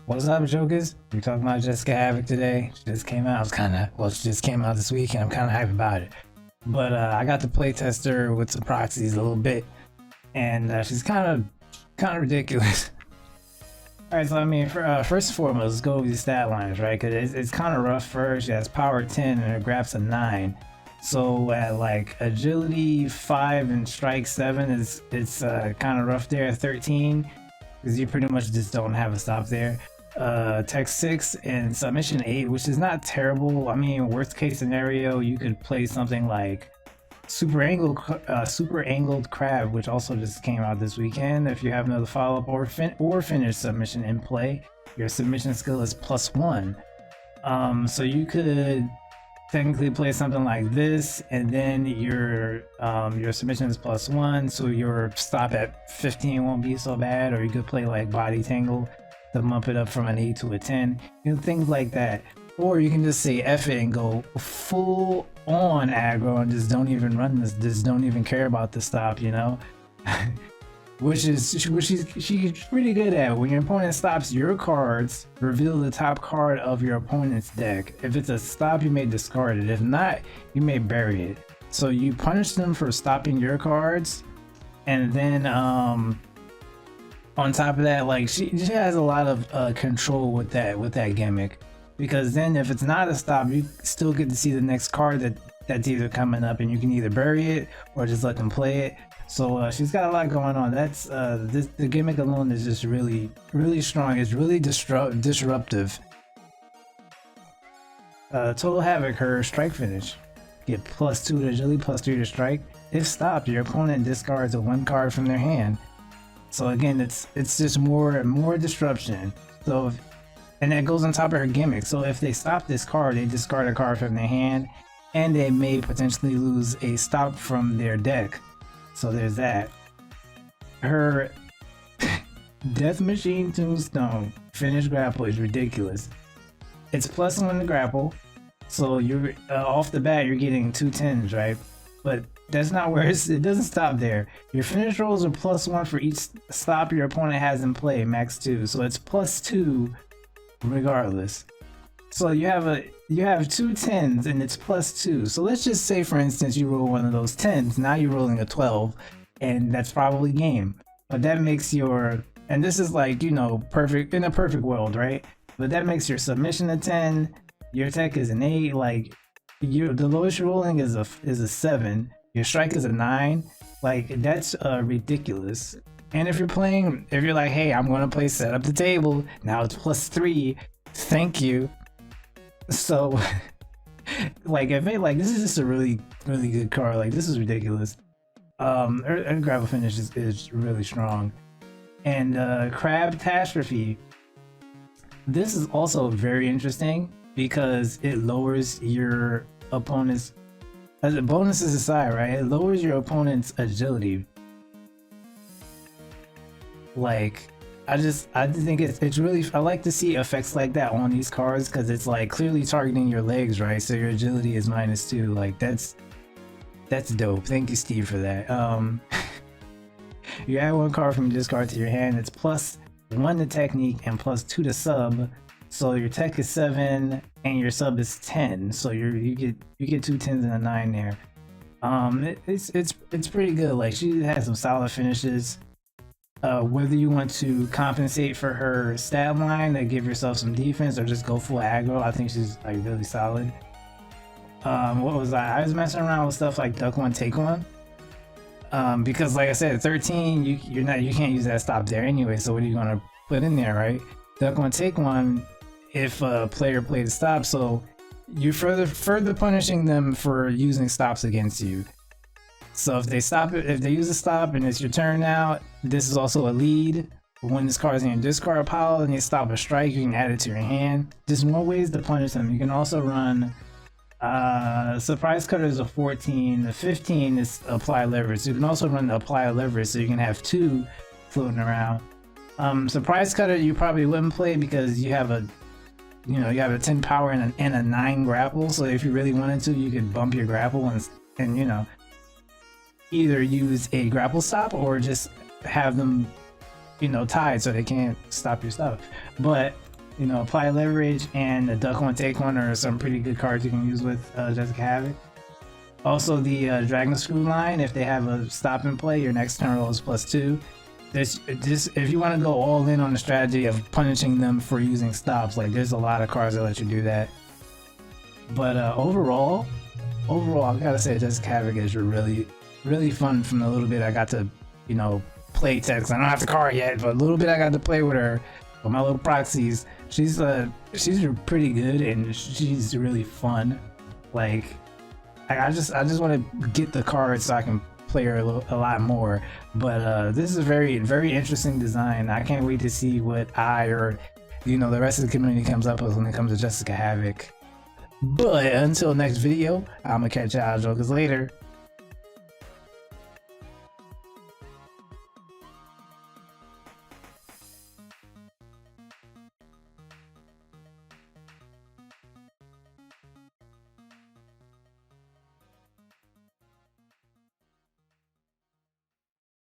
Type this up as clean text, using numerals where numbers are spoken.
What's up, jokers? We're talking about Jessica Havoc today. She just came out. She just came out this week, and I'm kind of hyped about it. But I got to play test her with some proxies a little bit, and she's kind of ridiculous. All right, so I mean, first and foremost, let's go over the stat lines, right? Because it's kind of rough for her. She has power 10 and her grap's a 9. So at like agility 5 and strike 7, it's kind of rough there at 13, because you pretty much just don't have a stop there. Tech 6 and submission 8, which is not terrible. I mean, worst case scenario, you could play something like super angled crab, which also just came out this weekend. If you have another follow-up or finish submission in play, your submission skill is +1. So you could technically play something like this, and then your submission is +1, so your stop at 15 won't be so bad. Or you could play like body tangle to bump it up from an 8 to a 10, things like that. Or you can just say F it and go full on aggro and just don't even run this, just don't even care about the stop, which she's pretty good at. When your opponent stops, your cards reveal the top card of your opponent's deck. If it's a stop, you may discard it. If not, you may bury it. So you punish them for stopping your cards, and then on top of that, like she has a lot of control with that gimmick, because then if it's not a stop, you still get to see the next card that's either coming up, and you can either bury it or just let them play it. So she's got a lot going on. That's the gimmick alone is just really strong. It's really disruptive. Total Havoc, her strike finish, get +2 to agility, +3 to strike. If stopped, your opponent discards a 1 card from their hand. So again, it's just more disruption. So and that goes on top of her gimmick. So if they stop this card, they discard a card from their hand, and they may potentially lose a stop from their deck. So there's that. Her Death Machine Tombstone finish grapple is ridiculous. It's +1 to grapple, so you're off the bat you're getting 2 10s, right? But that's not where it doesn't stop there. Your finish rolls are +1 for each stop your opponent has in play, max 2. So it's +2 regardless. So you have 2 10s and it's +2. So let's just say, for instance, you roll one of those 10s. Now you're rolling a 12, and that's probably game. But that makes and this is like, perfect in a perfect world, right? But that makes your submission a 10, your tech is an 8, like the lowest you're rolling is a 7, your strike is a 9. Like, that's ridiculous. And if you're like, hey, I'm gonna play set up the table, now it's +3, thank you. So like, this is just a really good card. Like, this is ridiculous. Her grapple finish is really strong. And Crab Catastrophe, this is also very interesting because it lowers your opponent's, as a bonuses aside, right, it lowers your opponent's agility. Like, I think it's really, I like to see effects like that on these cards, because it's like clearly targeting your legs, right? So your agility is -2. Like, that's dope. Thank you, Steve, for that. You add 1 card from your discard to your hand. It's +1 to technique and +2 to sub. So your tech is 7 and your sub is 10. So you get 2 10s and a 9 there. It's pretty good. Like, she has some solid finishes. Whether you want to compensate for her stat line to give yourself some defense or just go full aggro, I think she's like really solid. What was I was messing around with stuff like duck 1 take 1, because like I said, at 13 you can't use that stop there anyway. So what are you gonna put in there, right? Duck 1 take 1 if a player played a stop, so you're further punishing them for using stops against you. So if they use a stop and it's your turn now, this is also a lead. When this card is in your discard pile and they stop a strike, you can add it to your hand. There's more ways to punish them. You can also run Surprise Cutter is a 14. The 15 is Apply Leverage. So you can also run the Apply Leverage, so you can have 2 floating around. Surprise Cutter you probably wouldn't play because you have a 10 power and a 9 grapple. So if you really wanted to, you could bump your grapple and either use a grapple stop or just have them tied so they can't stop your stuff. But You know, Apply Leverage and the Duck One Take One are some pretty good cards you can use with Jessica Havoc. Also, the Dragon Screw line, if they have a stop and play, your next turn roll is +2. If you want to go all in on the strategy of punishing them for using stops, like there's a lot of cards that let you do that. But overall, I gotta say Jessica Havoc is really fun. From the little bit I got to, you know, play text. I don't have the card yet, but a little bit I got to play with her, with my little proxies. She's pretty good and she's really fun. Like I just want to get the cards so I can play her a lot more. But this is a very interesting design. I can't wait to see what or you know the rest of the community comes up with when it comes to Jessica Havoc. But until next video, I'm gonna catch y'all jokers later.